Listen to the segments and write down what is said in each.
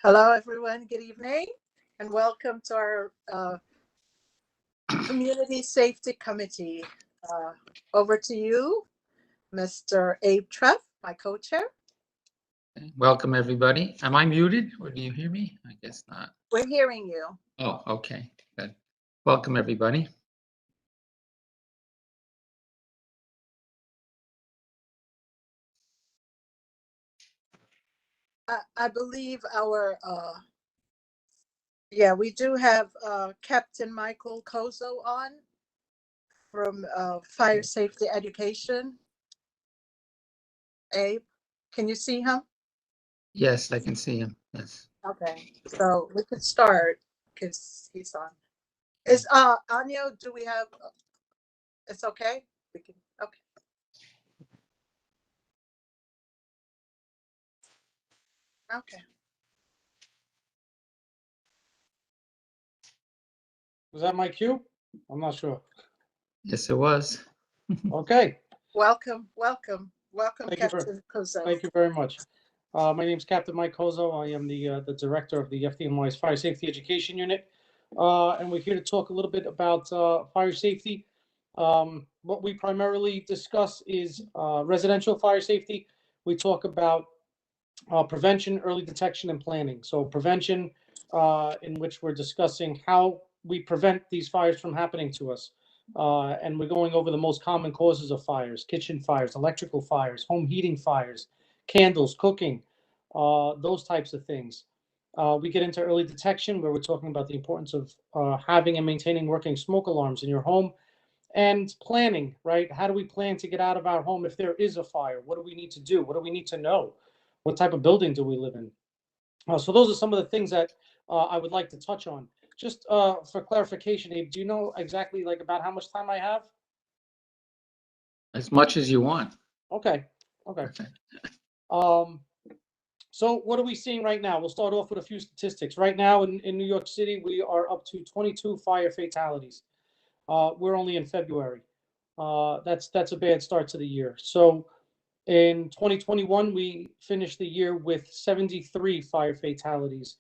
Hello, everyone. Good evening, and welcome to our Community Safety Committee. Over to you, Mr. Abe Treff, my co-chair. Welcome, everybody. Am I muted, or do you hear me? I guess not. We're hearing you. Oh, okay. Good. Welcome, everybody. I believe we do have Captain Michael Kozo on from Fire Safety Education. Abe, can you see him? Yes, I can see him. Yes. Okay, so we could start because he's on. Is Anya? Do we have? It's okay. We can. Okay. Okay. Was that my cue? I'm not sure. Yes, it was. Okay. Welcome, Thank you Captain Kozo. Thank you very much. My name is Captain Mike Kozo. I am the director of the FDNY's Fire Safety Education Unit, and we're here to talk a little bit about fire safety. What we primarily discuss is residential fire safety. We talk about prevention, early detection, and planning. So prevention, in which we're discussing how we prevent these fires from happening to us. And we're going over the most common causes of fires: kitchen fires, electrical fires, home heating fires, candles, cooking, those types of things. We get into early detection, where we're talking about the importance of having and maintaining working smoke alarms in your home, and planning, right? How do we plan to get out of our home if there is a fire? What do we need to do? What do we need to know? What type of building do we live in? So those are some of the things that I would like to touch on. Just for clarification, Abe, do you know exactly about how much time I have? As much as you want. Okay. So what are we seeing right now? We'll start off with a few statistics. Right now in New York City, we are up to 22 fire fatalities. We're only in February. That's a bad start to the year. So in 2021, we finished the year with 73 fire fatalities,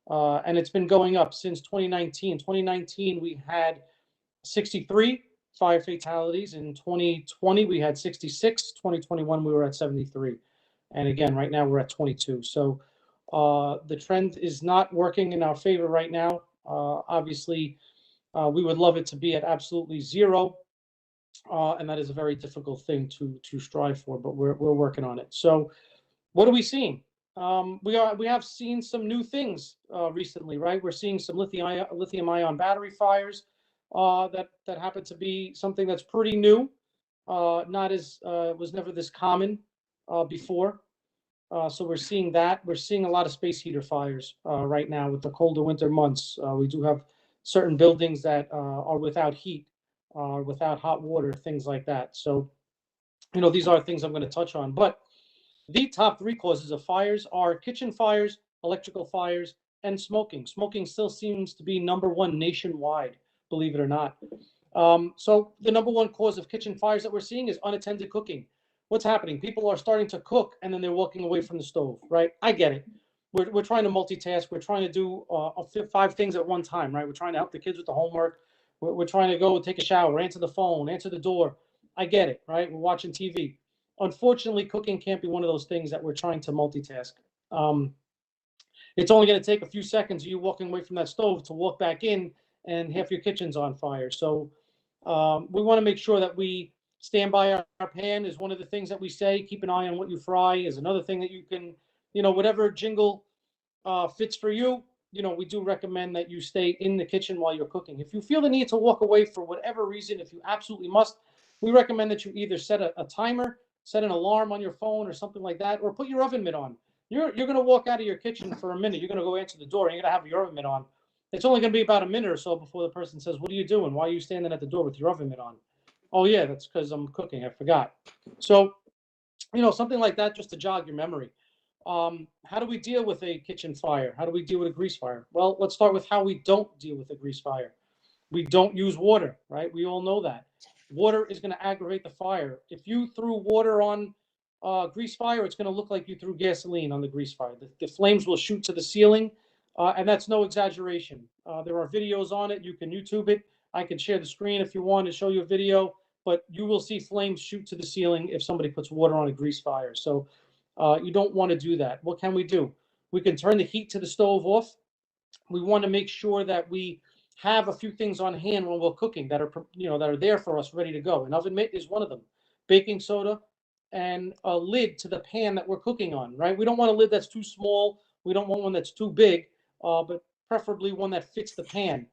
and it's been going up since 2019. 2019, we had 63 fire fatalities. In 2020, we had 66. 2021, we were at 73. And again, right now, we're at 22. So the trend is not working in our favor right now. Obviously, we would love it to be at absolutely zero. And that is a very difficult thing to strive for, but we're working on it. So, what are we seeing? We have seen some new things recently, right? We're seeing some lithium ion battery fires that happen to be something that's pretty new, not as was never this common before. So we're seeing that. We're seeing a lot of space heater fires right now with the colder winter months. We do have certain buildings that are without heat, without hot water, things like that. So, these are things I'm going to touch on. But the top three causes of fires are kitchen fires, electrical fires, and smoking. Smoking still seems to be number one nationwide, believe it or not. So the number one cause of kitchen fires that we're seeing is unattended cooking. What's happening? People are starting to cook and then they're walking away from the stove, right? I get it. We're trying to multitask. We're trying to do 5 things at one time, right? We're trying to help the kids with the homework. We're trying to go take a shower, answer the phone, answer the door. I get it, right? We're watching TV. Unfortunately, cooking can't be one of those things that we're trying to multitask. It's only going to take a few seconds of you walking away from that stove to walk back in, and half your kitchen's on fire. So we want to make sure that we stand by our pan is one of the things that we say. Keep an eye on what you fry is another thing that you can, whatever jingle fits for you. We do recommend that you stay in the kitchen while you're cooking. If you feel the need to walk away for whatever reason, if you absolutely must, we recommend that you either set a timer, set an alarm on your phone or something like that, or put your oven mitt on. You're going to walk out of your kitchen for a minute. You're going to go answer the door, and you're going to have your oven mitt on. It's only going to be about a minute or so before the person says, "What are you doing? Why are you standing at the door with your oven mitt on?" "Oh, yeah, that's because I'm cooking. I forgot." So, something like that, just to jog your memory. How do we deal with a kitchen fire? How do we deal with a grease fire? Well, let's start with how we don't deal with a grease fire. We don't use water, right? We all know that. Water is going to aggravate the fire. If you threw water on grease fire, it's going to look like you threw gasoline on the grease fire. The flames will shoot to the ceiling, and that's no exaggeration. There are videos on it. You can YouTube it. I can share the screen if you want to show you a video, but you will see flames shoot to the ceiling if somebody puts water on a grease fire. So you don't want to do that. What can we do? We can turn the heat to the stove off. We want to make sure that we have a few things on hand when we're cooking that are, that are there for us, ready to go. An oven mitt is one of them. Baking soda and a lid to the pan that we're cooking on, right? We don't want a lid that's too small. We don't want one that's too big, but preferably one that fits the pan.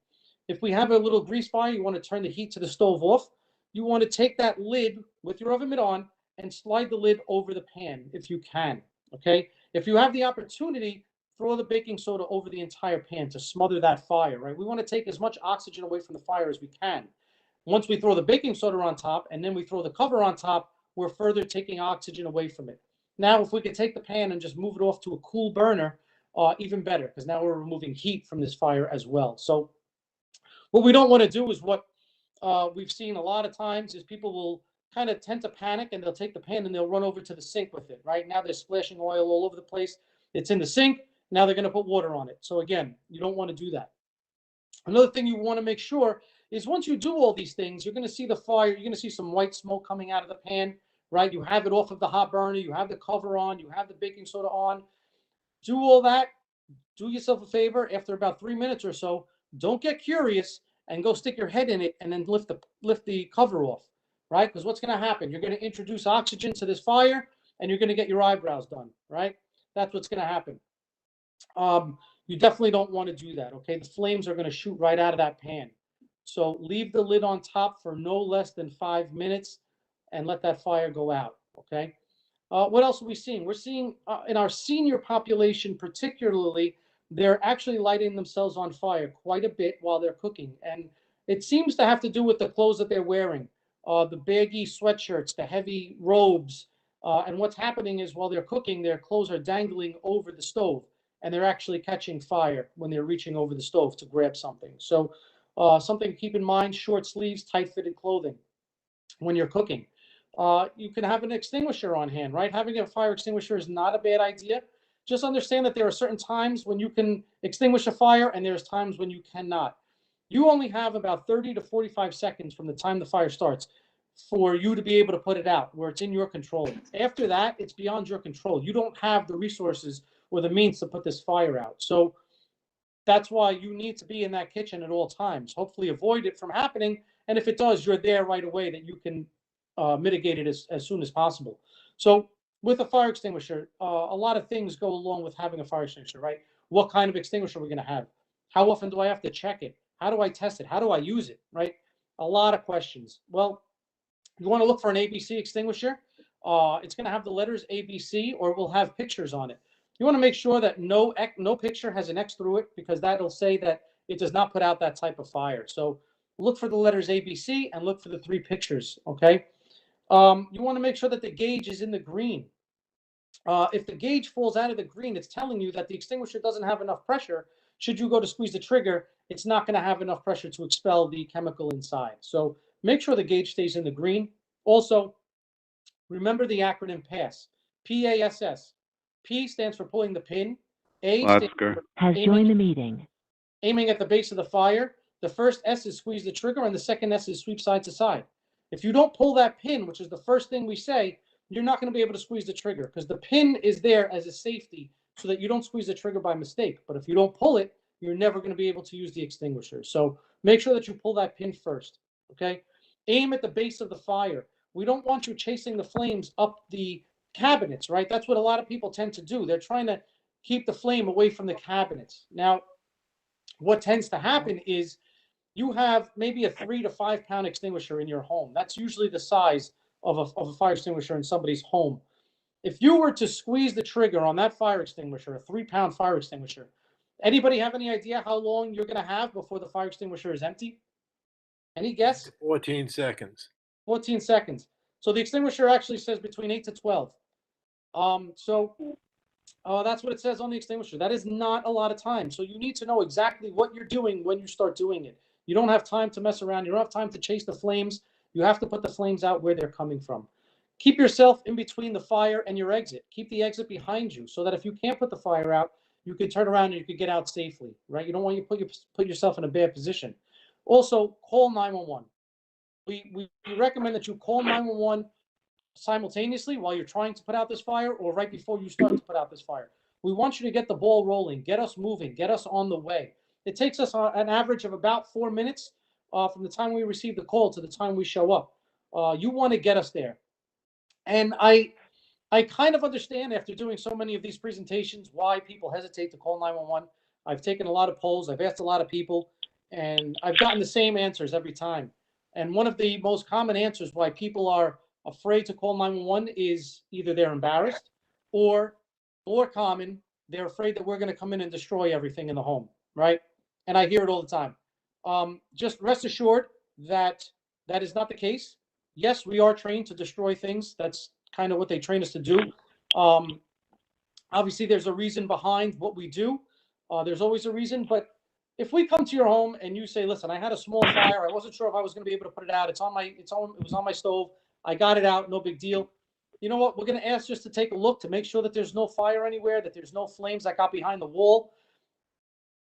If we have a little grease fire, you want to turn the heat to the stove off. You want to take that lid with your oven mitt on and slide the lid over the pan if you can, okay? If you have the opportunity, throw the baking soda over the entire pan to smother that fire, right? We want to take as much oxygen away from the fire as we can. Once we throw the baking soda on top and then we throw the cover on top, we're further taking oxygen away from it. Now, if we could take the pan and just move it off to a cool burner, even better, because now we're removing heat from this fire as well. So what we don't want to do is what we've seen a lot of times is people will kind of tend to panic and they'll take the pan and they'll run over to the sink with it, right? Now they're splashing oil all over the place. It's in the sink. Now they're going to put water on it. So again, you don't want to do that. Another thing you want to make sure is once you do all these things, you're going to see the fire, you're going to see some white smoke coming out of the pan, right? You have it off of the hot burner, you have the cover on, you have the baking soda on. Do all that. Do yourself a favor. After about 3 minutes or so, don't get curious and go stick your head in it and then lift the cover off, right? Because what's going to happen? You're going to introduce oxygen to this fire and you're going to get your eyebrows done, right? That's what's going to happen. You definitely don't want to do that, okay? The flames are going to shoot right out of that pan. So leave the lid on top for no less than 5 minutes and let that fire go out, okay? What else are we seeing? We're seeing in our senior population particularly, they're actually lighting themselves on fire quite a bit while they're cooking. And it seems to have to do with the clothes that they're wearing, the baggy sweatshirts, the heavy robes. And what's happening is while they're cooking, their clothes are dangling over the stove and they're actually catching fire when they're reaching over the stove to grab something. So something to keep in mind, short sleeves, tight-fitted clothing when you're cooking. You can have an extinguisher on hand, right? Having a fire extinguisher is not a bad idea. Just understand that there are certain times when you can extinguish a fire and there's times when you cannot. You only have about 30 to 45 seconds from the time the fire starts for you to be able to put it out, where it's in your control. After that, it's beyond your control. You don't have the resources or the means to put this fire out. So that's why you need to be in that kitchen at all times. Hopefully avoid it from happening. And if it does, you're there right away that you can mitigate it as soon as possible. So with a fire extinguisher, a lot of things go along with having a fire extinguisher, right? What kind of extinguisher are we going to have? How often do I have to check it? How do I test it? How do I use it, right? A lot of questions. Well, you want to look for an ABC extinguisher. It's going to have the letters ABC or it will have pictures on it. You want to make sure that no picture has an X through it because that'll say that it does not put out that type of fire. So look for the letters ABC and look for the 3 pictures, okay? You want to make sure that the gauge is in the green. If the gauge falls out of the green, it's telling you that the extinguisher doesn't have enough pressure. Should you go to squeeze the trigger, it's not going to have enough pressure to expel the chemical inside. So make sure the gauge stays in the green. Also, remember the acronym PASS. P-A-S-S. P stands for pulling the pin. A stands for has joined the meeting. Aiming at the base of the fire. The first S is squeeze the trigger, and the second S is sweep side to side. If you don't pull that pin, which is the first thing we say, you're not going to be able to squeeze the trigger because the pin is there as a safety so that you don't squeeze the trigger by mistake. But if you don't pull it, you're never going to be able to use the extinguisher. So make sure that you pull that pin first, okay? Aim at the base of the fire. We don't want you chasing the flames up the cabinets, right? That's what a lot of people tend to do. They're trying to keep the flame away from the cabinets. Now, what tends to happen is you have maybe a 3 to 5 pound extinguisher in your home. That's usually the size of a fire extinguisher in somebody's home. If you were to squeeze the trigger on that fire extinguisher, a 3 pound fire extinguisher, anybody have any idea how long you're going to have before the fire extinguisher is empty? Any guess? 14 seconds. 14 seconds. So the extinguisher actually says between 8 to 12. That's what it says on the extinguisher. That is not a lot of time. So you need to know exactly what you're doing when you start doing it. You don't have time to mess around. You don't have time to chase the flames. You have to put the flames out where they're coming from. Keep yourself in between the fire and your exit. Keep the exit behind you so that if you can't put the fire out, you could turn around and you could get out safely, right? You don't want to put yourself in a bad position. Also, call 911. We recommend that you call 911 simultaneously while you're trying to put out this fire or right before you start to put out this fire. We want you to get the ball rolling, get us moving, get us on the way. It takes us an average of about 4 minutes from the time we receive the call to the time we show up. You want to get us there. And I kind of understand after doing so many of these presentations why people hesitate to call 911. I've taken a lot of polls, I've asked a lot of people, and I've gotten the same answers every time. And one of the most common answers why people are afraid to call 911 is either they're embarrassed or, more common, they're afraid that we're going to come in and destroy everything in the home, right? And I hear it all the time. Just rest assured that that is not the case. Yes, we are trained to destroy things. That's kind of what they train us to do. Obviously, there's a reason behind what we do. There's always a reason. But if we come to your home and you say, "Listen, I had a small fire. I wasn't sure if I was going to be able to put it out. It was on my stove. I got it out. No big deal." You know what? We're going to ask just to take a look to make sure that there's no fire anywhere, that there's no flames that got behind the wall.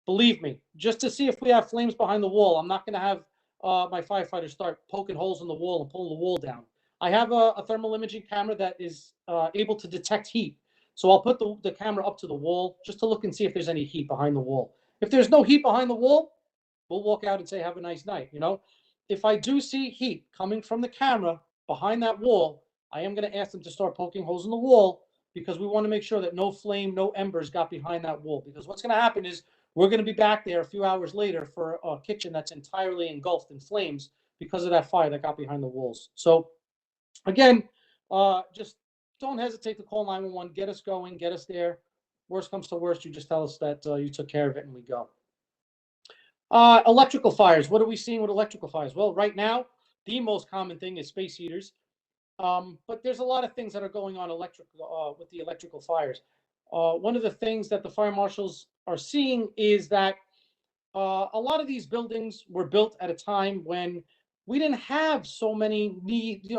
Believe me, just to see if we have flames behind the wall, I'm not going to have my firefighters start poking holes in the wall and pulling the wall down. I have a thermal imaging camera that is able to detect heat. So I'll put the camera up to the wall just to look and see if there's any heat behind the wall. If there's no heat behind the wall, we'll walk out and say, have a nice night. You know, if I do see heat coming from the camera behind that wall, I am going to ask them to start poking holes in the wall because we want to make sure that no flame, no embers got behind that wall. Because what's going to happen is we're going to be back there a few hours later for a kitchen that's entirely engulfed in flames because of that fire that got behind the walls. So again, just don't hesitate to call 911, get us going, get us there. Worst comes to worst, you just tell us that you took care of it and we go. Electrical fires. What are we seeing with electrical fires? Well, right now, the most common thing is space heaters. But there's a lot of things that are going on with the electrical fires. One of the things that the fire marshals are seeing is that a lot of these buildings were built at a time when we didn't have so many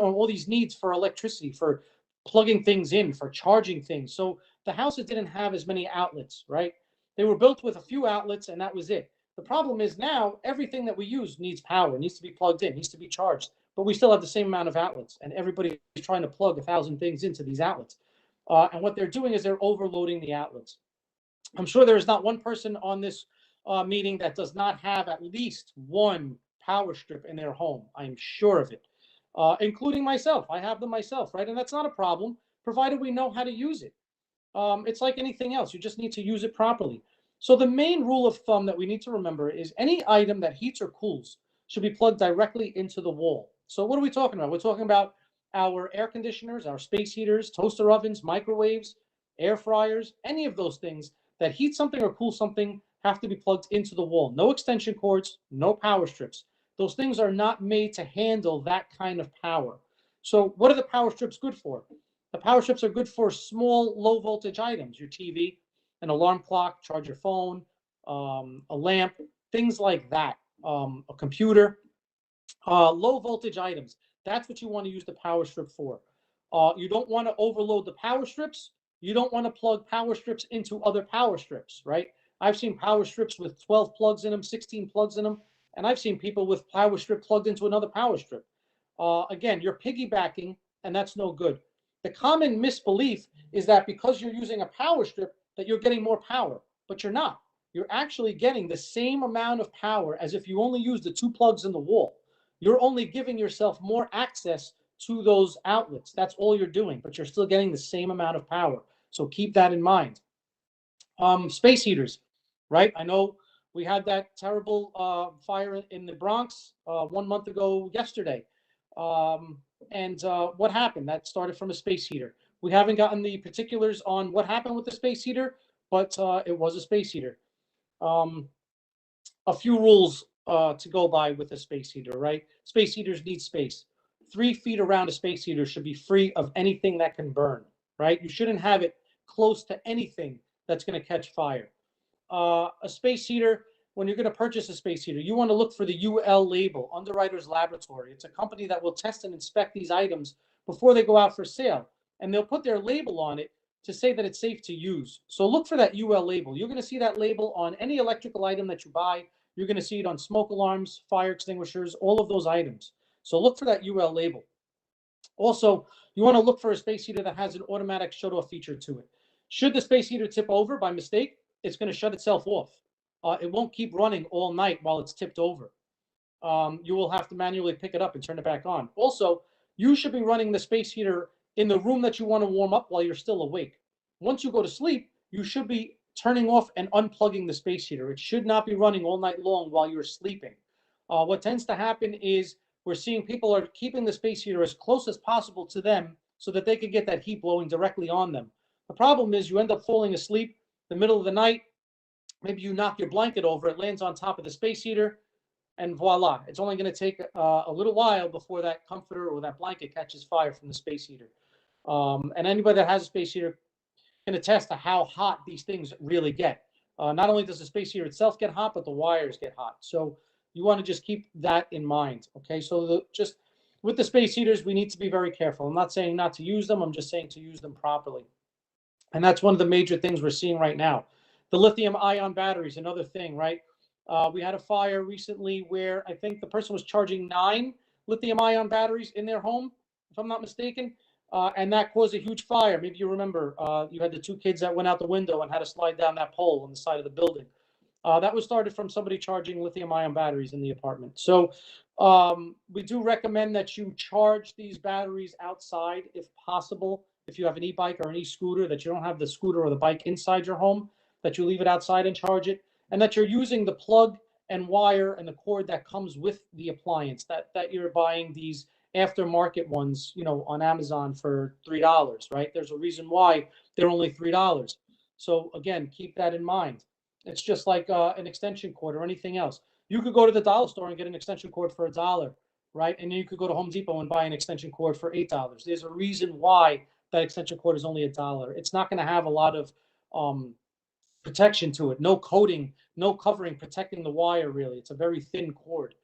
all these needs for electricity, for plugging things in, for charging things. So the houses didn't have as many outlets, right? They were built with a few outlets and that was it. The problem is now everything that we use needs power, needs to be plugged in, needs to be charged, but we still have the same amount of outlets and everybody is trying to plug 1,000 things into these outlets. And what they're doing is they're overloading the outlets. I'm sure there is not one person on this meeting that does not have at least one power strip in their home. I'm sure of it, including myself. I have them myself, right? And that's not a problem, provided we know how to use it. It's like anything else. You just need to use it properly. So the main rule of thumb that we need to remember is any item that heats or cools should be plugged directly into the wall. So what are we talking about? We're talking about our air conditioners, our space heaters, toaster ovens, microwaves, air fryers, any of those things that heat something or cool something have to be plugged into the wall. No extension cords, no power strips. Those things are not made to handle that kind of power. So what are the power strips good for? The power strips are good for small, low voltage items, your TV, an alarm clock, charge your phone, a lamp, things like that, a computer, low voltage items. That's what you want to use the power strip for. You don't want to overload the power strips. You don't want to plug power strips into other power strips, right? I've seen power strips with 12 plugs in them, 16 plugs in them, and I've seen people with power strip plugged into another power strip. Again, you're piggybacking, and that's no good. The common misbelief is that because you're using a power strip that you're getting more power, but you're not. You're actually getting the same amount of power as if you only use the 2 plugs in the wall. You're only giving yourself more access to those outlets. That's all you're doing, but you're still getting the same amount of power. So keep that in mind. Space heaters, right? I know we had that terrible fire in the Bronx 1 month ago yesterday. What happened? That started from a space heater. We haven't gotten the particulars on what happened with the space heater, but it was a space heater. A few rules to go by with a space heater, right? Space heaters need space. 3 feet around a space heater should be free of anything that can burn, right? You shouldn't have it close to anything that's going to catch fire. A space heater, when you're going to purchase a space heater, you want to look for the UL label, Underwriters Laboratory. It's a company that will test and inspect these items before they go out for sale. And they'll put their label on it to say that it's safe to use. So look for that UL label. You're going to see that label on any electrical item that you buy. You're going to see it on smoke alarms, fire extinguishers, all of those items. So look for that UL label. Also, you want to look for a space heater that has an automatic shut-off feature to it. Should the space heater tip over by mistake, it's going to shut itself off. It won't keep running all night while it's tipped over. You will have to manually pick it up and turn it back on. Also, you should be running the space heater in the room that you want to warm up while you're still awake. Once you go to sleep, you should be turning off and unplugging the space heater. It should not be running all night long while you're sleeping. What tends to happen is we're seeing people are keeping the space heater as close as possible to them so that they can get that heat blowing directly on them. The problem is you end up falling asleep in the middle of the night. Maybe you knock your blanket over, it lands on top of the space heater, and voila, it's only going to take a little while before that comforter or that blanket catches fire from the space heater. And anybody that has a space heater can attest to how hot these things really get. Not only does the space heater itself get hot, but the wires get hot. So you want to just keep that in mind. Okay, so just with the space heaters, we need to be very careful. I'm not saying not to use them. I'm just saying to use them properly. And that's one of the major things we're seeing right now. The lithium ion batteries, another thing, right? We had a fire recently where I think the person was charging 9 lithium ion batteries in their home, if I'm not mistaken. And that caused a huge fire. Maybe you remember you had the 2 kids that went out the window and had to slide down that pole on the side of the building. That was started from somebody charging lithium ion batteries in the apartment. So we do recommend that you charge these batteries outside if possible. If you have an e-bike or an e-scooter, that you don't have the scooter or the bike inside your home, that you leave it outside and charge it, and that you're using the plug and wire and the cord that comes with the appliance, that you're buying these aftermarket ones, you know, on Amazon for $3, right? There's a reason why they're only $3. So again, keep that in mind. It's just like an extension cord or anything else. You could go to the dollar store and get an extension cord for $1, right? And then you could go to Home Depot and buy an extension cord for $8. There's a reason why that extension cord is only $1. It's not going to have a lot of protection to it. No coating, no covering protecting the wire, really. It's a very thin cord.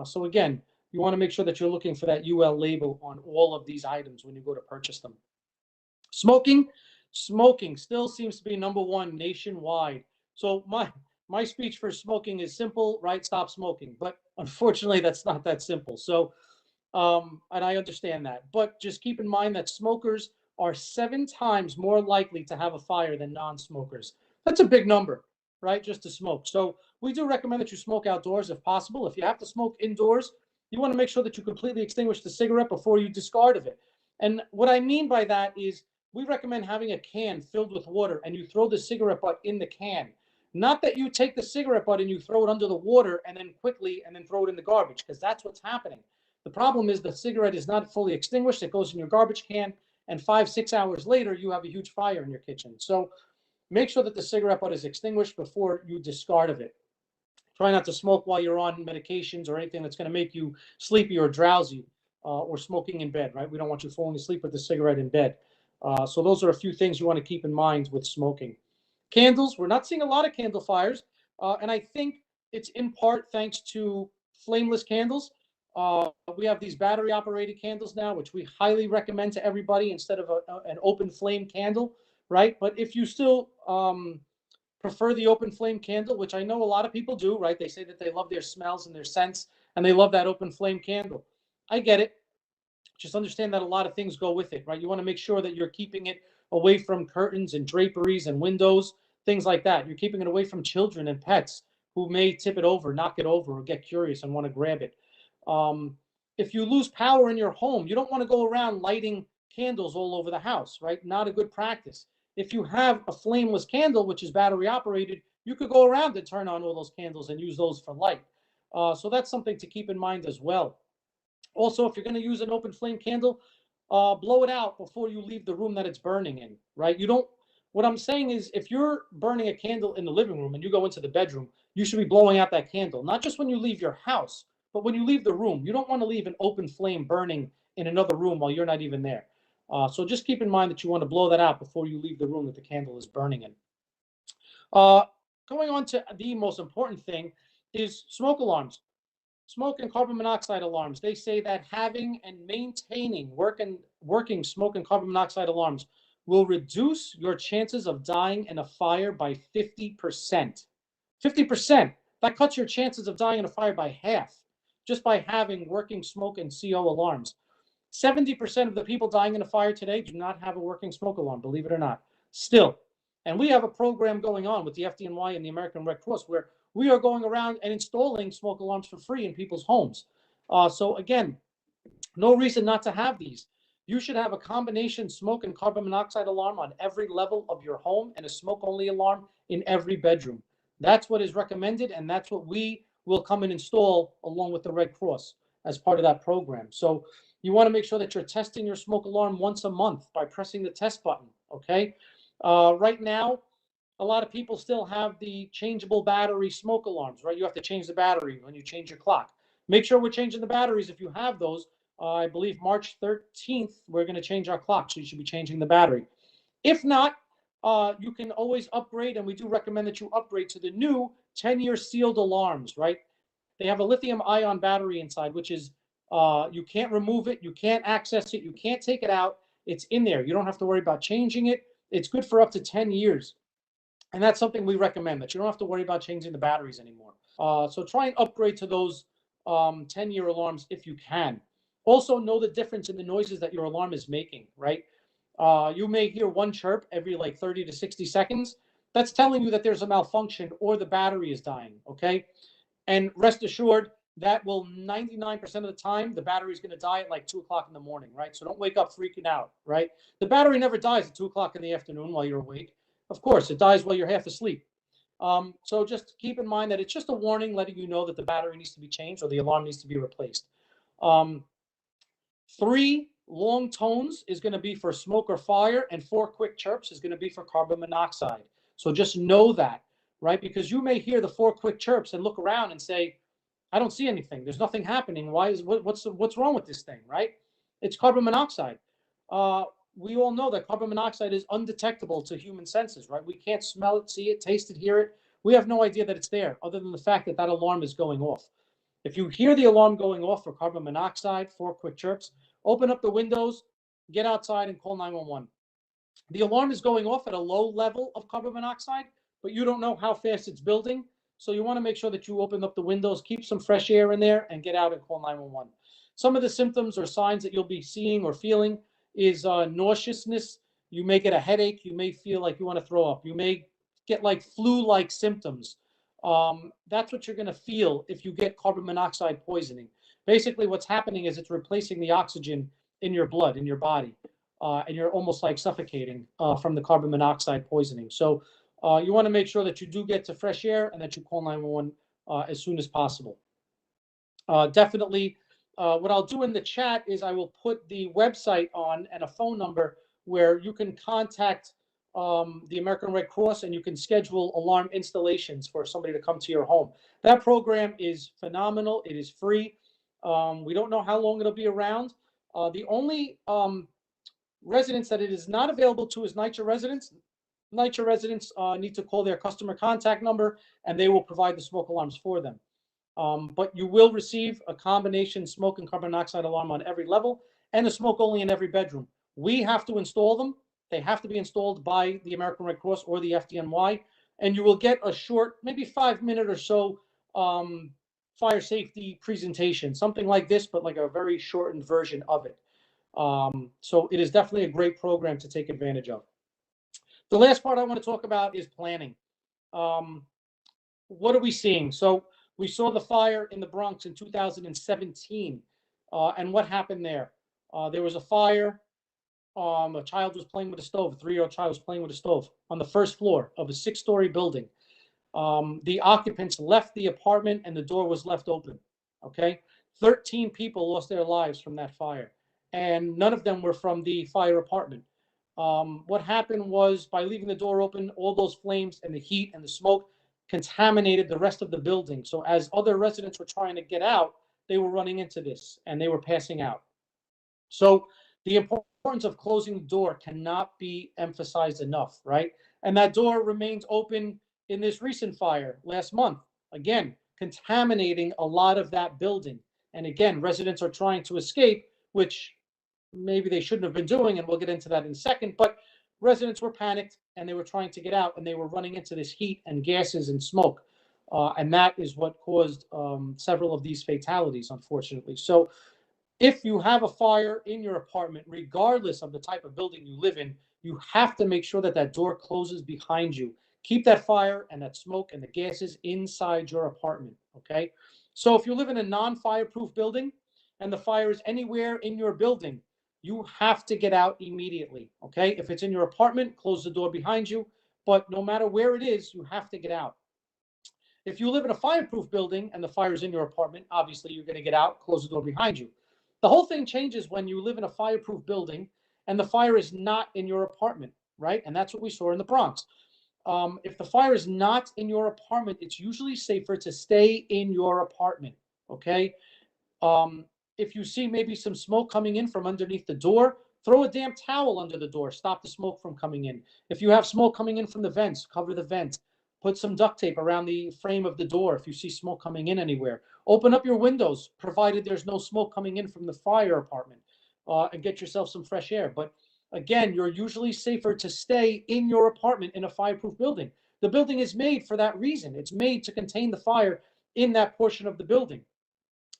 So again, you want to make sure that you're looking for that UL label on all of these items when you go to purchase them. Smoking still seems to be #1 nationwide. So my speech for smoking is simple, right? Stop smoking. But unfortunately, that's not that simple. So, and I understand that. But just keep in mind that smokers are 7 times more likely to have a fire than non-smokers. That's a big number, right? Just to smoke. So we do recommend that you smoke outdoors if possible. If you have to smoke indoors, you want to make sure that you completely extinguish the cigarette before you discard of it. And what I mean by that is we recommend having a can filled with water and you throw the cigarette butt in the can. Not that you take the cigarette butt and you throw it under the water and then throw it in the garbage, because that's what's happening. The problem is the cigarette is not fully extinguished. It goes in your garbage can, and 5-6 hours later, you have a huge fire in your kitchen. So make sure that the cigarette butt is extinguished before you discard of it. Try not to smoke while you're on medications or anything that's going to make you sleepy or drowsy, or smoking in bed, right? We don't want you falling asleep with the cigarette in bed. So those are a few things you want to keep in mind with smoking. Candles, we're not seeing a lot of candle fires, and I think it's in part thanks to Flameless Candles. We have these battery-operated candles now, which we highly recommend to everybody instead of an open flame candle, right? But if you still prefer the open flame candle, which I know a lot of people do, right? They say that they love their smells and their scents, and they love that open flame candle. I get it. Just understand that a lot of things go with it, right? You want to make sure that you're keeping it away from curtains and draperies and windows, things like that. You're keeping it away from children and pets who may tip it over, knock it over, or get curious and want to grab it. If you lose power in your home, you don't want to go around lighting candles all over the house, right? Not a good practice. If you have a flameless candle, which is battery operated, you could go around and turn on all those candles and use those for light. So that's something to keep in mind as well. Also, if you're going to use an open flame candle, blow it out before you leave the room that it's burning in, right? What I'm saying is if you're burning a candle in the living room and you go into the bedroom, you should be blowing out that candle, not just when you leave your house, but when you leave the room. You don't want to leave an open flame burning in another room while you're not even there. So just keep in mind that you want to blow that out before you leave the room that the candle is burning in. Going on to the most important thing is smoke alarms. Smoke and carbon monoxide alarms. They say that having and maintaining working smoke and carbon monoxide alarms will reduce your chances of dying in a fire by 50%. 50%. That cuts your chances of dying in a fire by half just by having working smoke and CO alarms. 70% of the people dying in a fire today do not have a working smoke alarm, believe it or not, still. And we have a program going on with the FDNY and the American Red Cross where we are going around and installing smoke alarms for free in people's homes. So again, no reason not to have these. You should have a combination smoke and carbon monoxide alarm on every level of your home and a smoke-only alarm in every bedroom. That's what is recommended, and that's what we will come and install along with the Red Cross as part of that program. So you want to make sure that you're testing your smoke alarm once a month by pressing the test button, okay? Right now, a lot of people still have the changeable battery smoke alarms, right? You have to change the battery when you change your clock. Make sure we're changing the batteries if you have those. I believe March 13th, we're going to change our clock, so you should be changing the battery. If not, you can always upgrade, and we do recommend that you upgrade to the new 10-year sealed alarms, right? They have a lithium ion battery inside, which is you can't remove it, you can't access it, you can't take it out. It's in there. You don't have to worry about changing it. It's good for up to 10 years. And that's something we recommend, that you don't have to worry about changing the batteries anymore. So try and upgrade to those 10-year alarms if you can. Also know the difference in the noises that your alarm is making, right? You may hear one chirp every like 30 to 60 seconds. That's telling you that there's a malfunction or the battery is dying, okay? And rest assured, that will 99% of the time, the battery is going to die at like 2 o'clock in the morning, right? So don't wake up freaking out, right? The battery never dies at 2 o'clock in the afternoon while you're awake. Of course, it dies while you're half asleep. So just keep in mind that it's just a warning letting you know that the battery needs to be changed or the alarm needs to be replaced. 3 long tones is going to be for smoke or fire, and 4 quick chirps is going to be for carbon monoxide. So just know that, right? Because you may hear the 4 quick chirps and look around and say, I don't see anything. There's nothing happening. What's wrong with this thing, right? It's carbon monoxide. We all know that carbon monoxide is undetectable to human senses, right? We can't smell it, see it, taste it, hear it. We have no idea that it's there other than the fact that that alarm is going off. If you hear the alarm going off for carbon monoxide, 4 quick chirps, open up the windows, get outside and call 911. The alarm is going off at a low level of carbon monoxide, but you don't know how fast it's building. So you want to make sure that you open up the windows, keep some fresh air in there, and get out and call 911. Some of the symptoms or signs that you'll be seeing or feeling is nauseousness. You may get a headache. You may feel like you want to throw up. You may get like flu-like symptoms. That's what you're going to feel if you get carbon monoxide poisoning. Basically, what's happening is it's replacing the oxygen in your blood, in your body, and you're almost like suffocating from the carbon monoxide poisoning. So you want to make sure that you do get to fresh air and that you call 911 as soon as possible. Definitely, what I'll do in the chat is I will put the website on and a phone number where you can contact the American Red Cross and you can schedule alarm installations for somebody to come to your home. That program is phenomenal. It is free. We don't know how long it'll be around. The only residents that it is not available to is NYCHA residents. NYCHA residents need to call their customer contact number and they will provide the smoke alarms for them. But you will receive a combination smoke and carbon monoxide alarm on every level and a smoke only in every bedroom. We have to install them. They have to be installed by the American Red Cross or the FDNY, and you will get a short, maybe 5-minute or so fire safety presentation, something like this, but like a very shortened version of it. So it is definitely a great program to take advantage of. The last part I want to talk about is planning. What are we seeing? So we saw the fire in the Bronx in 2017. And what happened there? There was a fire. A child was playing with a stove. A 3-year-old child was playing with a stove on the first floor of a 6-story building. The occupants left the apartment and the door was left open. Okay. 13 people lost their lives from that fire. And none of them were from the fire apartment. What happened was by leaving the door open, all those flames and the heat and the smoke contaminated the rest of the building. So as other residents were trying to get out, they were running into this and they were passing out. So the importance of closing the door cannot be emphasized enough, right? And that door remains open in this recent fire last month. Again, contaminating a lot of that building. And again, residents are trying to escape, which maybe they shouldn't have been doing, and we'll get into that in a second, but residents were panicked and they were trying to get out, and they were running into this heat and gases and smoke. And that is what caused several of these fatalities, unfortunately. So if you have a fire in your apartment, regardless of the type of building you live in, you have to make sure that that door closes behind you. Keep that fire and that smoke and the gases inside your apartment, okay? So if you live in a non-fireproof building and the fire is anywhere in your building, you have to get out immediately, okay? If it's in your apartment, close the door behind you, but no matter where it is, you have to get out. If you live in a fireproof building and the fire is in your apartment, obviously you're going to get out, close the door behind you. The whole thing changes when you live in a fireproof building and the fire is not in your apartment, right? And that's what we saw in the Bronx. If the fire is not in your apartment, it's usually safer to stay in your apartment, okay? If you see maybe some smoke coming in from underneath the door, throw a damp towel under the door, stop the smoke from coming in. If you have smoke coming in from the vents, cover the vent. Put some duct tape around the frame of the door if you see smoke coming in anywhere. Open up your windows, provided there's no smoke coming in from the fire apartment, and get yourself some fresh air. But again, you're usually safer to stay in your apartment in a fireproof building. The building is made for that reason. It's made to contain the fire in that portion of the building,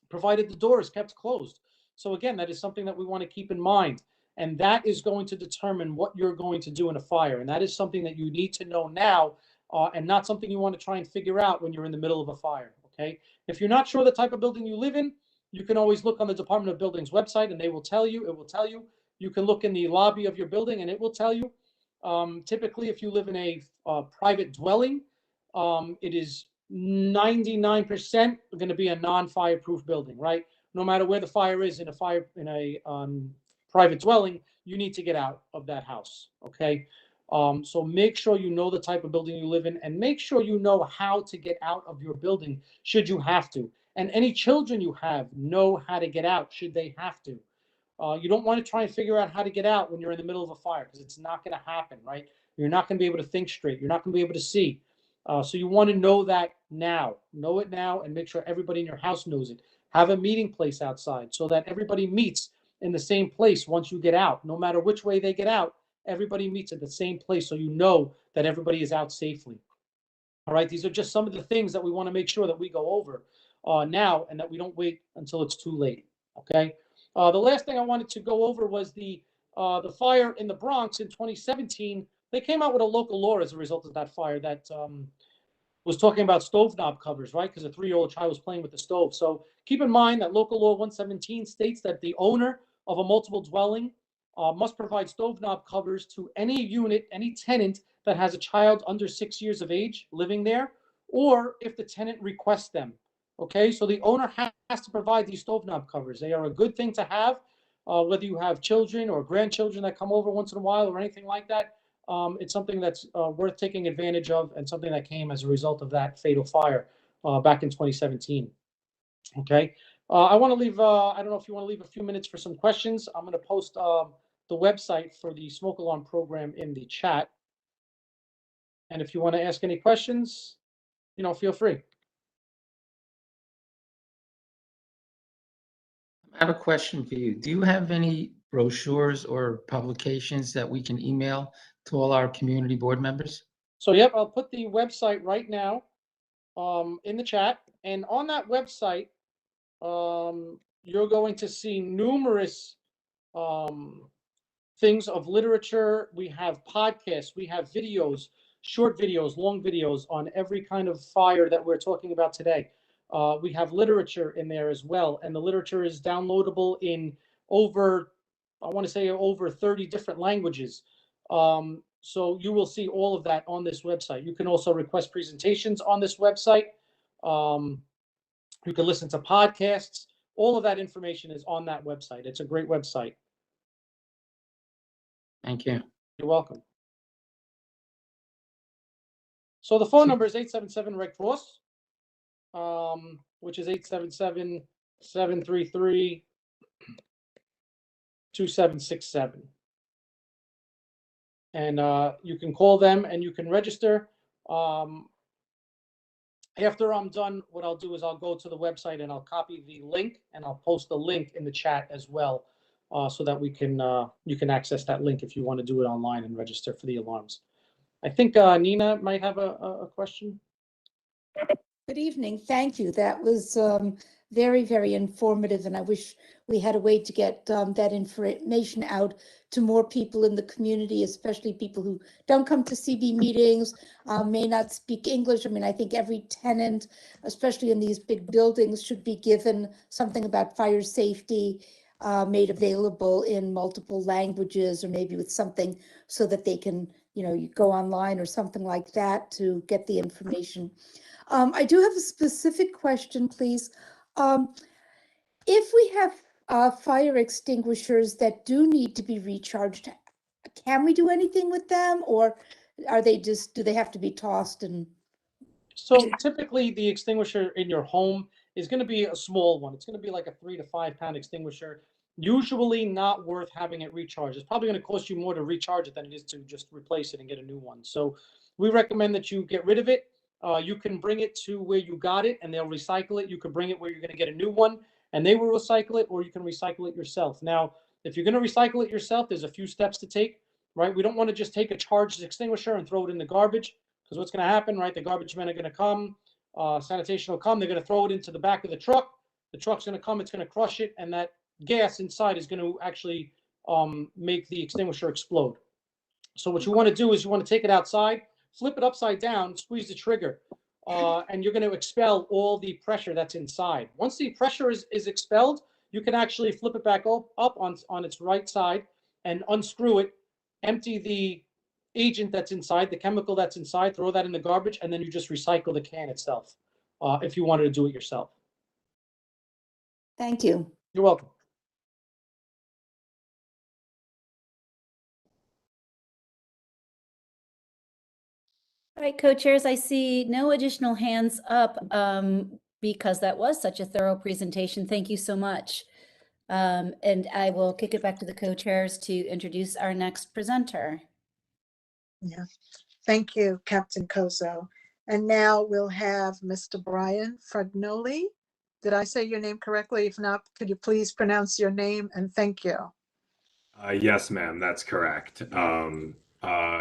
provided the door is kept closed. So again, that is something that we want to keep in mind. And that is going to determine what you're going to do in a fire. And that is something that you need to know now, and not something you want to try and figure out when you're in the middle of a fire, okay? If you're not sure the type of building you live in, you can always look on the Department of Buildings website and they will tell you, it will tell you. You can look in the lobby of your building and it will tell you. Typically, if you live in a private dwelling, it is 99% going to be a non-fireproof building, right? No matter where the fire is in a private dwelling, you need to get out of that house, okay? So make sure you know the type of building you live in and make sure you know how to get out of your building should you have to. And any children you have know how to get out should they have to. You don't want to try and figure out how to get out when you're in the middle of a fire because it's not going to happen, right? You're not going to be able to think straight. You're not going to be able to see. So you want to know that now. Know it now and make sure everybody in your house knows it. Have a meeting place outside so that everybody meets in the same place once you get out. No matter which way they get out, everybody meets at the same place so you know that everybody is out safely. All right, these are just some of the things that we want to make sure that we go over now and that we don't wait until it's too late, okay? The last thing I wanted to go over was the fire in the Bronx in 2017. They came out with a local law as a result of that fire that was talking about stove knob covers, right? Because a 3-year-old child was playing with the stove. So keep in mind that local law 117 states that the owner of a multiple dwelling must provide stove knob covers to any unit, any tenant that has a child under 6 years of age living there, or if the tenant requests them. Okay, so the owner has to provide these stove knob covers. They are a good thing to have, whether you have children or grandchildren that come over once in a while or anything like that. It's something that's worth taking advantage of and something that came as a result of that fatal fire back in 2017. Okay, I want to leave, I don't know if you want to leave a few minutes for some questions. I'm going to post the website for the smoke alarm program in the chat. And if you want to ask any questions, feel free. I have a question for you. Do you have any brochures or publications that we can email to all our community board members? So, yep, I'll put the website right now in the chat. And on that website, you're going to see numerous things of literature. We have podcasts, we have videos, short videos, long videos on every kind of fire that we're talking about today. We have literature in there as well, and the literature is downloadable in over 30 different languages. So you will see all of that on this website. You can also request presentations on this website. You can listen to podcasts. All of that information is on that website. It's a great website. Thank you. You're welcome. So the phone number is 877 Red Cross, which is 877-733-2767. And you can call them and you can register. After I'm done, what I'll do is I'll go to the website and I'll copy the link and I'll post the link in the chat as well, so that we can you can access that link if you want to do it online and register for the alarms. I think Nina might have a question. Good evening. Thank you. That was very, very informative, and I wish we had a way to get that information out to more people in the community, especially people who don't come to CB meetings, may not speak English. I mean, I think every tenant, especially in these big buildings, should be given something about fire safety made available in multiple languages, or maybe with something so that they can, you go online or something like that to get the information. I do have a specific question, please. If we have fire extinguishers that do need to be recharged, can we do anything with them, or are they just, do they have to be tossed? And So typically the extinguisher in your home is going to be a small one. It's going to be like a 3 to 5 pound extinguisher. Usually not worth having it recharged. It's probably going to cost you more to recharge it than it is to just replace it and get a new one. So we recommend that you get rid of it. You can bring it to where you got it and they'll recycle it. You could bring it where you're going to get a new one and they will recycle it, or you can recycle it yourself. Now, if you're going to recycle it yourself, there's a few steps to take, right? We don't want to just take a charged extinguisher and throw it in the garbage, because what's going to happen, right? The garbage men are going to come, sanitation will come, they're going to throw it into the back of the truck. The truck's going to come, it's going to crush it, and that gas inside is going to actually make the extinguisher explode. So what you want to do is you want to take it outside, flip it upside down, squeeze the trigger, and you're going to expel all the pressure that's inside. Once the pressure is expelled, you can actually flip it back up on its right side and unscrew it, empty the agent that's inside, the chemical that's inside, throw that in the garbage, and then you just recycle the can itself, if you wanted to do it yourself. thank you. You're welcome. All right, co-chairs, I see no additional hands up because that was such a thorough presentation. Thank you so much. And I will kick it back to the co-chairs to introduce our next presenter. Yeah. Thank you, Captain Kozo. And now we'll have Mr. Brian Fragnoli. Did I say your name correctly? If not, could you please pronounce your name, and thank you. Yes, ma'am, that's correct.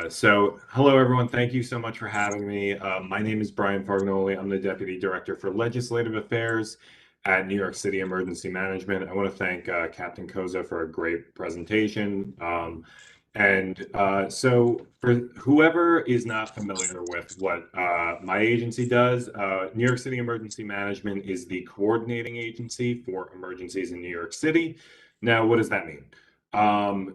So hello, everyone. Thank you so much for having me. My name is Brian Fargnoli. I'm the Deputy Director for Legislative Affairs at New York City Emergency Management. I want to thank Captain Koza for a great presentation. So for whoever is not familiar with what my agency does, New York City Emergency Management is the coordinating agency for emergencies in New York City. Now, what does that mean?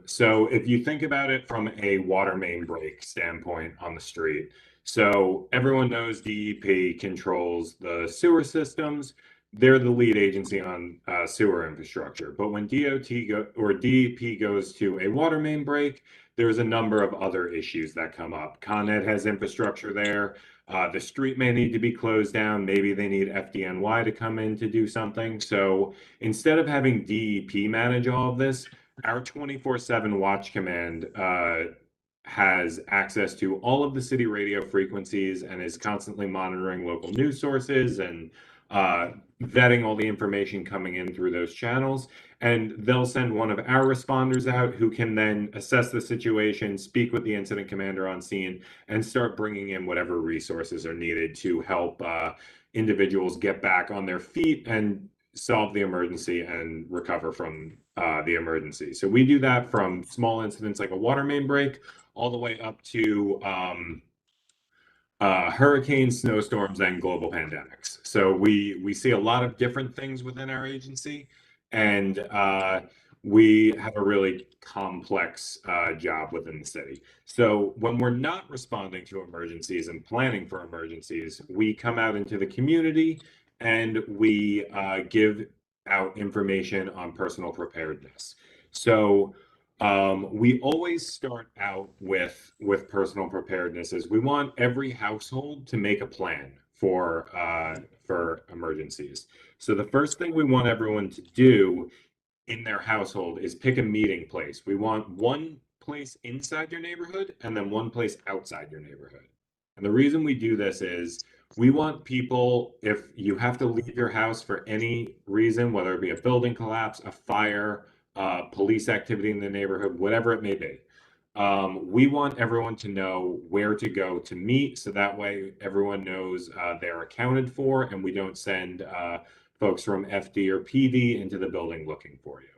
So if you think about it from a water main break standpoint on the street, so everyone knows DEP controls the sewer systems. They're the lead agency on sewer infrastructure. But when DEP goes to a water main break, there's a number of other issues that come up. Con Ed has infrastructure there. The street may need to be closed down. Maybe they need FDNY to come in to do something. So instead of having DEP manage all of this, our 24/7 watch command has access to all of the city radio frequencies and is constantly monitoring local news sources and vetting all the information coming in through those channels. And they'll send one of our responders out who can then assess the situation, speak with the incident commander on scene, and start bringing in whatever resources are needed to help individuals get back on their feet and solve the emergency and recover from the emergency. So we do that from small incidents like a water main break all the way up to hurricanes, snowstorms, and global pandemics. So we see a lot of different things within our agency, and we have a really complex job within the city. So when we're not responding to emergencies and planning for emergencies, we come out into the community and we give out information on personal preparedness. So we always start out with personal preparedness as we want every household to make a plan for emergencies. So the first thing we want everyone to do in their household is pick a meeting place. We want one place inside your neighborhood and then one place outside your neighborhood. And the reason we do this is We want people, if you have to leave your house for any reason, whether it be a building collapse, a fire, police activity in the neighborhood, whatever it may be, we want everyone to know where to go to meet, so that way everyone knows they're accounted for, and we don't send folks from FD or PD into the building looking for you.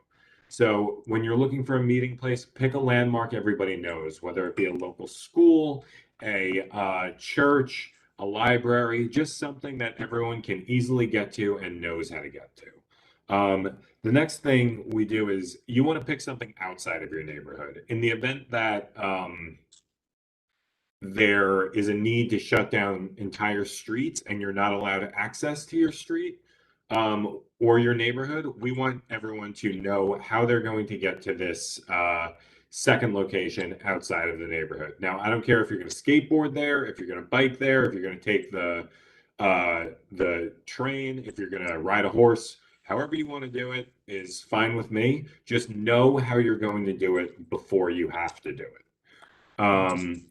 So when you're looking for a meeting place, pick a landmark everybody knows, whether it be a local school, a church, a library, just something that everyone can easily get to and knows how to get to. The next thing we do is you want to pick something outside of your neighborhood. In the event that there is a need to shut down entire streets and you're not allowed access to your street or your neighborhood, we want everyone to know how they're going to get to this second location outside of the neighborhood. Now, I don't care if you're going to skateboard there, if you're going to bike there, if you're going to take the train, if you're going to ride a horse. However you want to do it is fine with me. Just know how you're going to do it before you have to do it.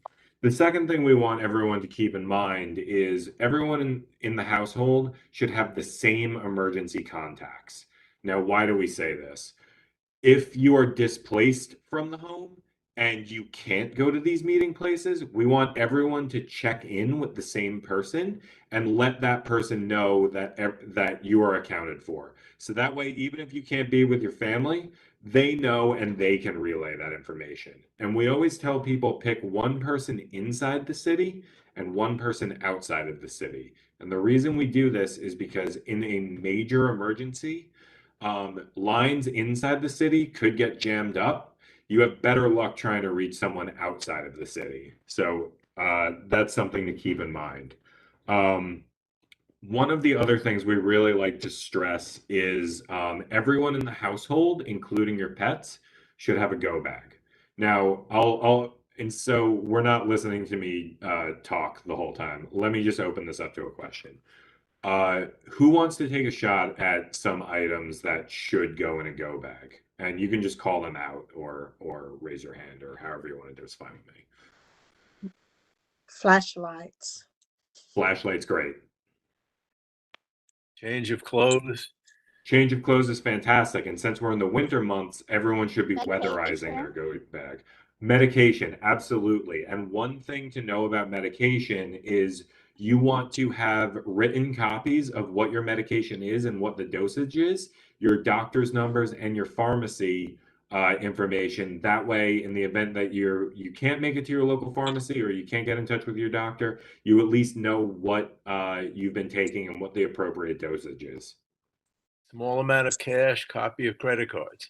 The second thing we want everyone to keep in mind is everyone in the household should have the same emergency contacts. Now, why do we say this? If you are displaced from the home and you can't go to these meeting places, we want everyone to check in with the same person and let that person know that you are accounted for. So that way, even if you can't be with your family, they know and they can relay that information. And we always tell people pick one person inside the city and one person outside of the city. And the reason we do this is because in a major emergency, lines inside the city could get jammed up. You have better luck trying to reach someone outside of the city. So that's something to keep in mind. One of the other things we really like to stress is everyone in the household, including your pets, should have a go bag. Now, and so we're not listening to me talk the whole time. Let me just open this up to a question. Who wants to take a shot at some items that should go in a go bag? And you can just call them out or raise your hand or however you want to do. It's fine with me. Flashlights. Flashlight's great. Change of clothes. Change of clothes is fantastic. And since we're in the winter months, everyone should be weatherizing their go bag. Medication, absolutely. And one thing to know about medication is you want to have written copies of what your medication is and what the dosage is, your doctor's numbers, and your pharmacy information. That way, in the event that you can't make it to your local pharmacy or you can't get in touch with your doctor, you at least know what you've been taking and what the appropriate dosage is. Small amount of cash, copy of credit cards.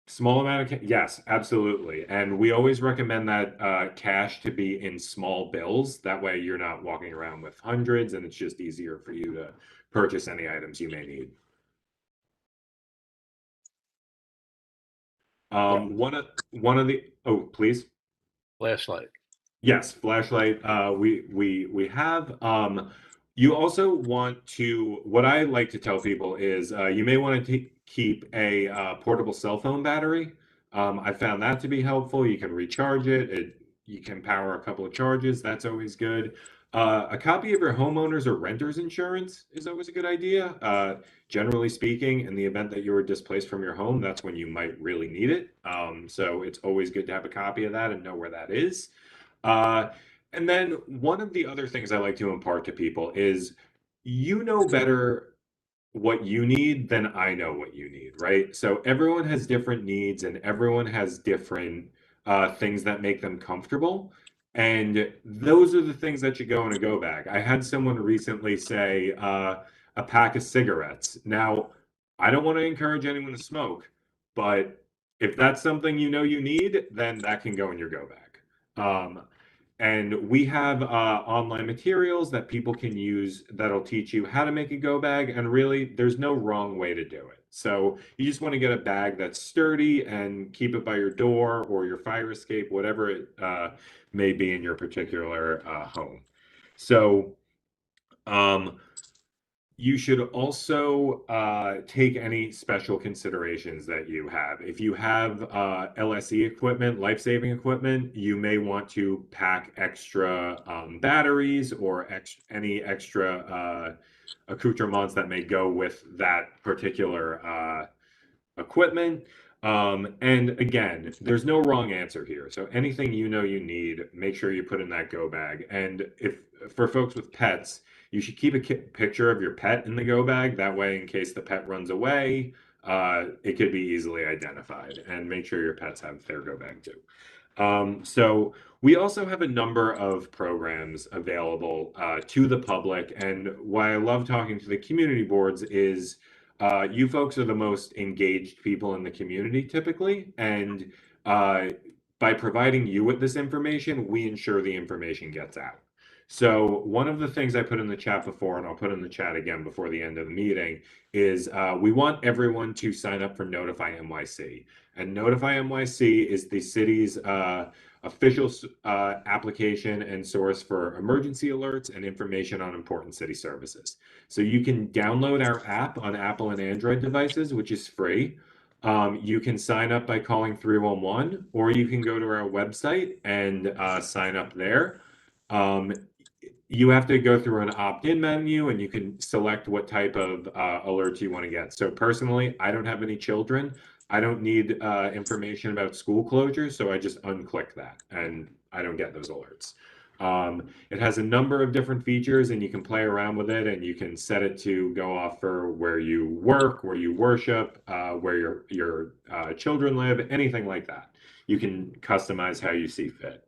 Small amount of yes, absolutely. And we always recommend that cash to be in small bills. That way you're not walking around with hundreds and it's just easier for you to purchase any items you may need. One of the please. Flashlight. Yes, flashlight. We have. You also want to. What I like to tell people is you may want to keep a portable cell phone battery. I found that to be helpful. You can recharge it. You can power a couple of charges. That's always good. A copy of your homeowner's or renter's insurance is always a good idea. Generally speaking, in the event that you were displaced from your home, that's when you might really need it. So it's always good to have a copy of that and know where that is. And then one of the other things I like to impart to people is you know better what you need than I know what you need, right? So everyone has different needs and everyone has different things that make them comfortable. And those are the things that should go in a go bag. I had someone recently say a pack of cigarettes. Now, I don't want to encourage anyone to smoke, but if that's something you know you need, then that can go in your go bag. And we have online materials that people can use that'll teach you how to make a go bag. And really, there's no wrong way to do it. So you just want to get a bag that's sturdy and keep it by your door or your fire escape, whatever it may be in your particular home. So You should also take any special considerations that you have. If you have LSE equipment, life-saving equipment, you may want to pack extra batteries or any extra accoutrements that may go with that particular equipment. And again, there's no wrong answer here. So anything you know you need, make sure you put in that go bag. And if for folks with pets, you should keep a picture of your pet in the go bag. That way, in case the pet runs away, it could be easily identified. And make sure your pets have their go bag too. So we also have a number of programs available to the public. And why I love talking to the community boards is you folks are the most engaged people in the community typically. And by providing you with this information, we ensure the information gets out. So one of the things I put in the chat before, and I'll put in the chat again before the end of the meeting, is we want everyone to sign up for Notify NYC. And Notify NYC is the city's official application and source for emergency alerts and information on important city services. So you can download our app on Apple and Android devices, which is free. You can sign up by calling 311, or you can go to our website and sign up there. You have to go through an opt-in menu, and you can select what type of alerts you want to get. So personally, I don't have any children. I don't need information about school closures, so I just unclick that, and I don't get those alerts. It has a number of different features, and you can play around with it, and you can set it to go off for where you work, where you worship, where your children live, anything like that. You can customize how you see fit.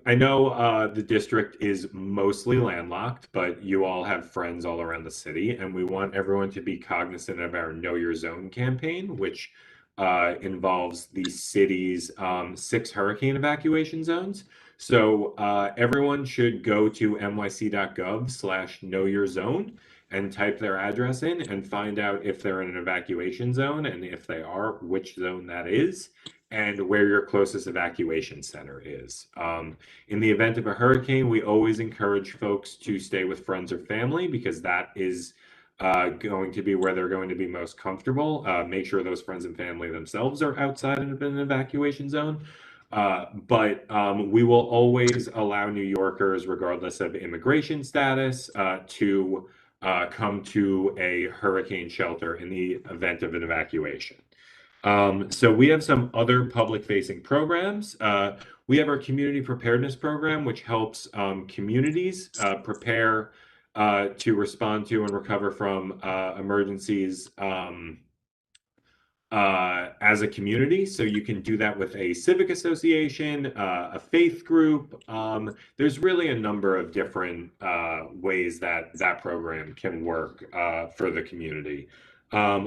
I know the district is mostly landlocked, but you all have friends all around the city, and we want everyone to be cognizant of our Know Your Zone campaign, which involves the city's 6 hurricane evacuation zones. So everyone should go to nyc.gov/knowyourzone and type their address in and find out if they're in an evacuation zone, and if they are, which zone that is, and where your closest evacuation center is. In the event of a hurricane, we always encourage folks to stay with friends or family, because that is going to be where they're going to be most comfortable. Make sure those friends and family themselves are outside of an evacuation zone. But we will always allow New Yorkers, regardless of immigration status, to come to a hurricane shelter in the event of an evacuation. So we have some other public-facing programs. We have our community preparedness program, which helps communities prepare to respond to and recover from emergencies as a community. So you can do that with a civic association, a faith group. There's really a number of different ways that that program can work for the community.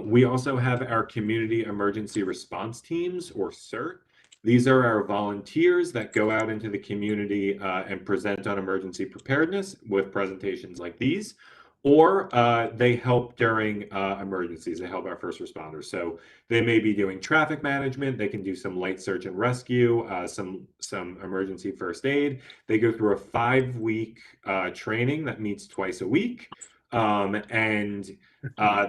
We also have our community emergency response teams, or CERT. These are our volunteers that go out into the community and present on emergency preparedness with presentations like these, or they help during emergencies. They help our first responders. So they may be doing traffic management. They can do some light search and rescue, some emergency first aid. They go through a 5-week training that meets twice a week. And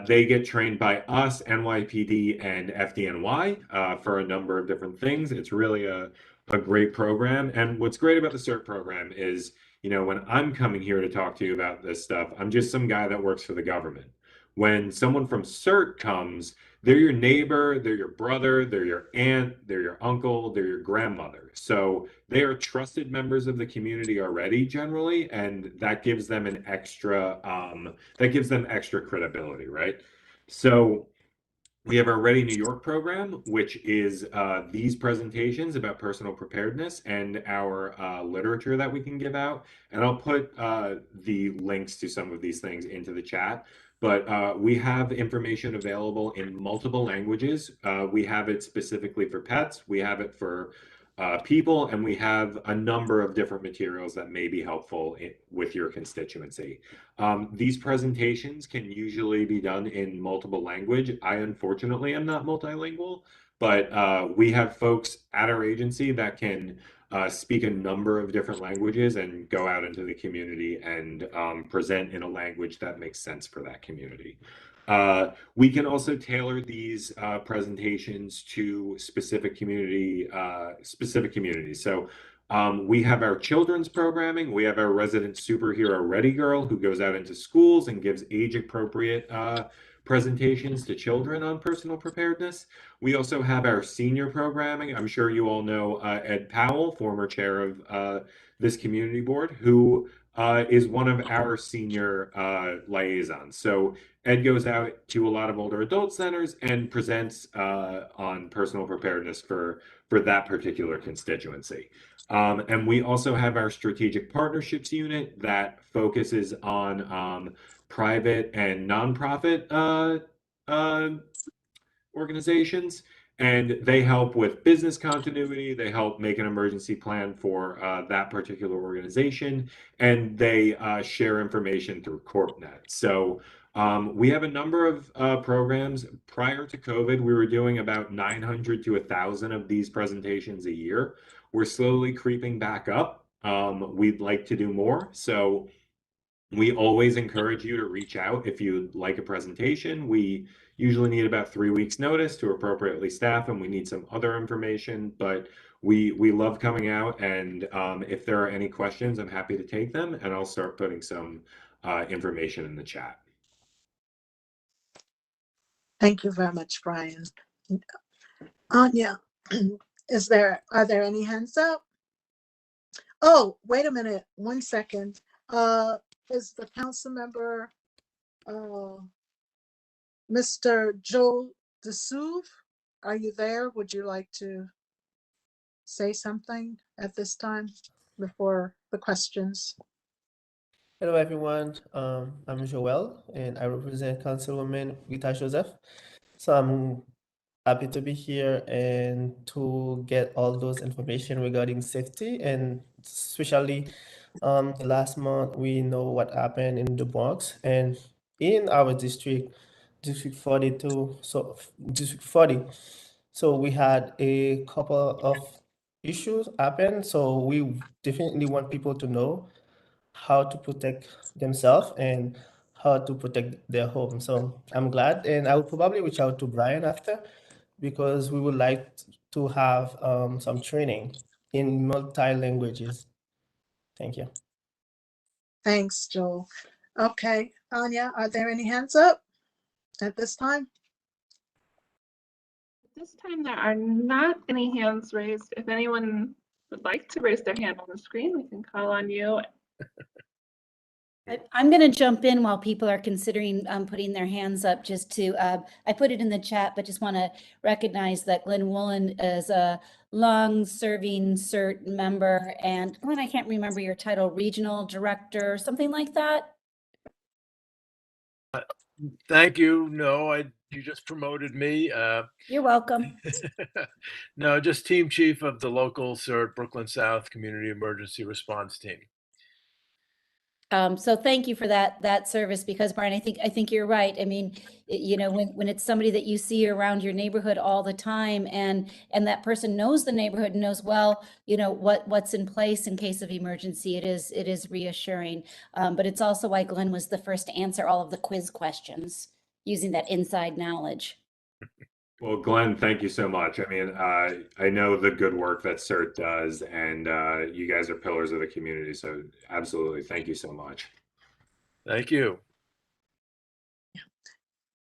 they get trained by us, NYPD, and FDNY for a number of different things. It's really a great program. And what's great about the CERT program is, you know, when I'm coming here to talk to you about this stuff, I'm just some guy that works for the government. When someone from CERT comes, they're your neighbor, they're your brother, they're your aunt, they're your uncle, they're your grandmother. So they are trusted members of the community already, generally, and that gives them an extra extra credibility, right? So we have our Ready New York program, which is these presentations about personal preparedness and our literature that we can give out. And I'll put the links to some of these things into the chat. But we have information available in multiple languages. We have it specifically for pets. We have it for people, and we have a number of different materials that may be helpful with your constituency. These presentations can usually be done in multiple language. I unfortunately am not multilingual, but we have folks at our agency that can speak a number of different languages and go out into the community and present in a language that makes sense for that community. We can also tailor these presentations to specific communities. So we have our children's programming. We have our resident superhero Ready Girl who goes out into schools and gives age-appropriate presentations to children on personal preparedness. We also have our senior programming. I'm sure you all know Ed Powell, former chair of this community board, who is one of our senior liaisons. So Ed goes out to a lot of older adult centers and presents on personal preparedness for that particular constituency. And we also have our strategic partnerships unit that focuses on private and nonprofit organizations, and they help with business continuity. They help make an emergency plan for that particular organization, and they share information through CorpNet. So we have a number of programs. Prior to COVID, we were doing about 900 to 1,000 of these presentations a year. We're slowly creeping back up. We'd like to do more. So we always encourage you to reach out if you'd like a presentation. We usually need about 3 weeks notice to appropriately staff, and we need some other information, but we love coming out. And if there are any questions, I'm happy to take them, and I'll start putting some information in the chat. Thank you very much, Brian. Anya, are there any hands up? Oh, wait a minute, 1 second. Is the council member, Mr. Joe DeSouve, are you there? Would you like to say something at this time before the questions? Hello, everyone. I'm Joel, and I represent Councilwoman Rita Joseph. So I'm happy to be here and to get all those information regarding safety, and especially the last month we know what happened in the Bronx and in our district, District 42. So District 40. So we had a couple of issues happen. So we definitely want people to know how to protect themselves and how to protect their home. So I'm glad, and I will probably reach out to Brian after, because we would like to have some training in multi languages. Thank you. Thanks, Joel. Okay, Anya, are there any hands up at this time? At this time, there are not any hands raised. If anyone would like to raise their hand on the screen, we can call on you. I'm going to jump in while people are considering putting their hands up, just to, I put it in the chat, but just want to recognize that Glenn Woolen is a long-serving CERT member, and Glenn, I can't remember your title, regional director, something like that. Thank you. No, you just promoted me. You're welcome. No, just team chief of the local CERT Brooklyn South Community Emergency Response Team. So thank you for that service, because Brian, I think you're right. I mean, you know, when it's somebody that you see around your neighborhood all the time, and that person knows the neighborhood and knows, well, you know, what's in place in case of emergency, it is reassuring. But it's also why Glenn was the first to answer all of the quiz questions using that inside knowledge. Well, Glenn, thank you so much. I mean, I know the good work that CERT does, and you guys are pillars of the community. So absolutely, thank you so much. Thank you.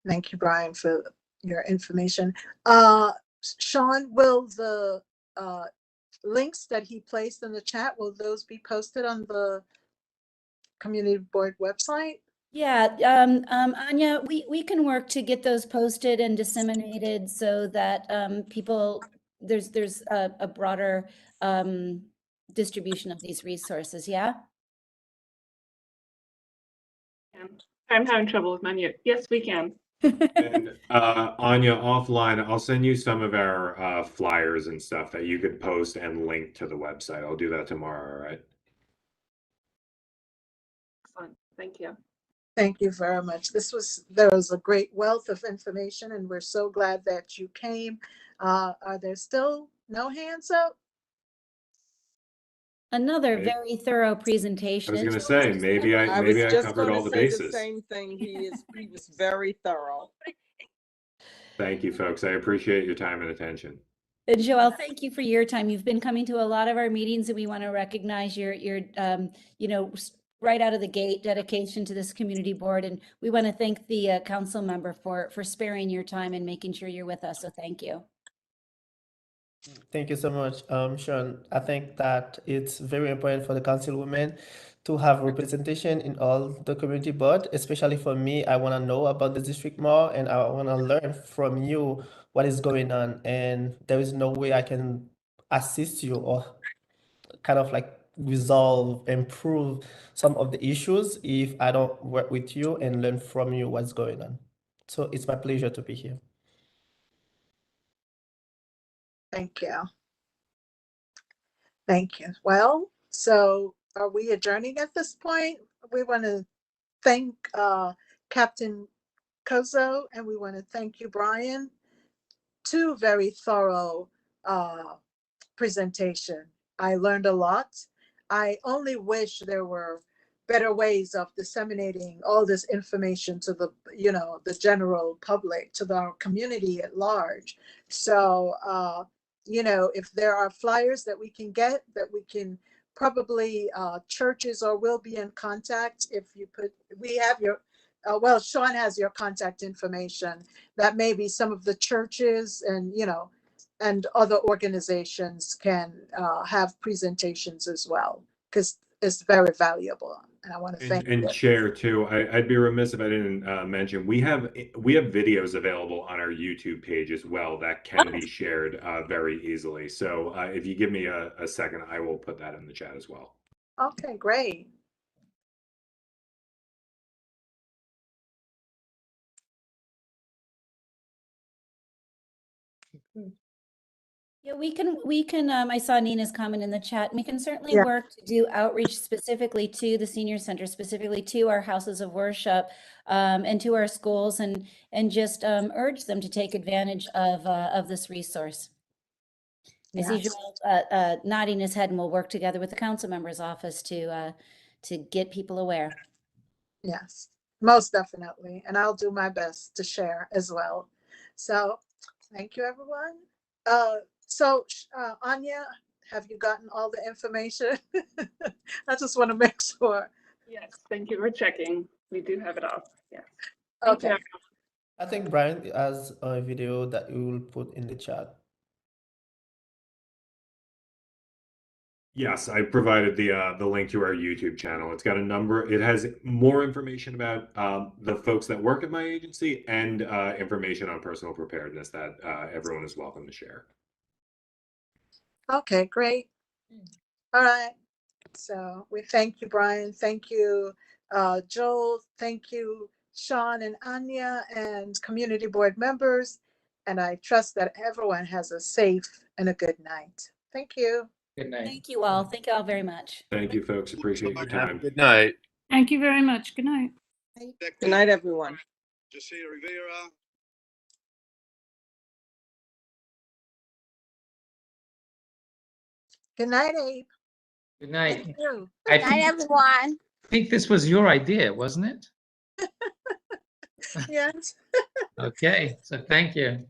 Thank you, Brian, for your information. Sean, will the links that he placed in the chat, will those be posted on the community board website? Yeah, Anya, we can work to get those posted and disseminated so that people, there's a broader distribution of these resources. Yeah. I'm having trouble with my mute. Yes, we can. And Anya, offline, I'll send you some of our flyers and stuff that you could post and link to the website. I'll do that tomorrow, all right? Excellent. Thank you. Thank you very much. There was a great wealth of information, and we're so glad that you came. Are there still no hands up? Another Right. very thorough presentation. I was And going to Joel, say, maybe I was I just covered going all to the say the bases. same thing. He was very thorough. Thank you, folks. I appreciate your time and attention. And Joelle, thank you for your time. You've been coming to a lot of our meetings, and we want to recognize your right out of the gate dedication to this community board. And we want to thank the council member for sparing your time and making sure you're with us. So thank you. Thank you so much, Sean. I think that it's very important for the councilwomen to have representation in all the community board, especially for me. I want to know about the district more, and I want to learn from you what is going on. And there is no way I can assist you or kind of like resolve, improve some of the issues if I don't work with you and learn from you what's going on. So it's my pleasure to be here. Thank you. Thank you. Well, so are we adjourning at this point? We want to thank Captain Kozo, and we want to thank you, Brian. Two very thorough presentation. I learned a lot. I only wish there were better ways of disseminating all this information to the, the general public, to the community at large. So, if there are flyers that we can get, that we can probably, churches or will be in contact. If you put, we have your, well, Sean has your contact information. That maybe some of the churches and, and other organizations can have presentations as well, because it's very valuable. And I want to thank And you. Chair too, I'd be remiss if I didn't mention, we have videos available on our YouTube page as well that can be shared very easily. So if you give me a second, I will put that in the chat as well. Okay, great. Yeah, we can, I saw Nina's comment in the chat. We can certainly work to do outreach specifically to the senior center, specifically to our houses of worship, and to our schools, and just urge them to take advantage of this resource. I see Joel nodding his head, and we'll work together with the council member's office to get people aware. Yes, most definitely. And I'll do my best to share as well. So thank you, everyone. So Anya, have you gotten all the information? I just want to make sure. Yes, thank you for checking. We do have it all. Yes. Okay. I think Brian has a video that you will put in the chat. Yes, I provided the link to our YouTube channel. It's got a number. It has more information about the folks that work at my agency and information on personal preparedness that everyone is welcome to share. Okay, great. All right. So we thank you, Brian. Thank you, Joel. Thank you, Sean and Anya, and community board members. And I trust that everyone has a safe and a good night. Thank you. Good night. Thank you all. Thank you all very much. Thank you, folks. Appreciate your Have a time. good night. Thank you very much. Good night. Good night, everyone. Good night, Abe. Good night. Thank you. I Good night, everyone. think this was your idea, wasn't it? Yes. Okay, so thank you.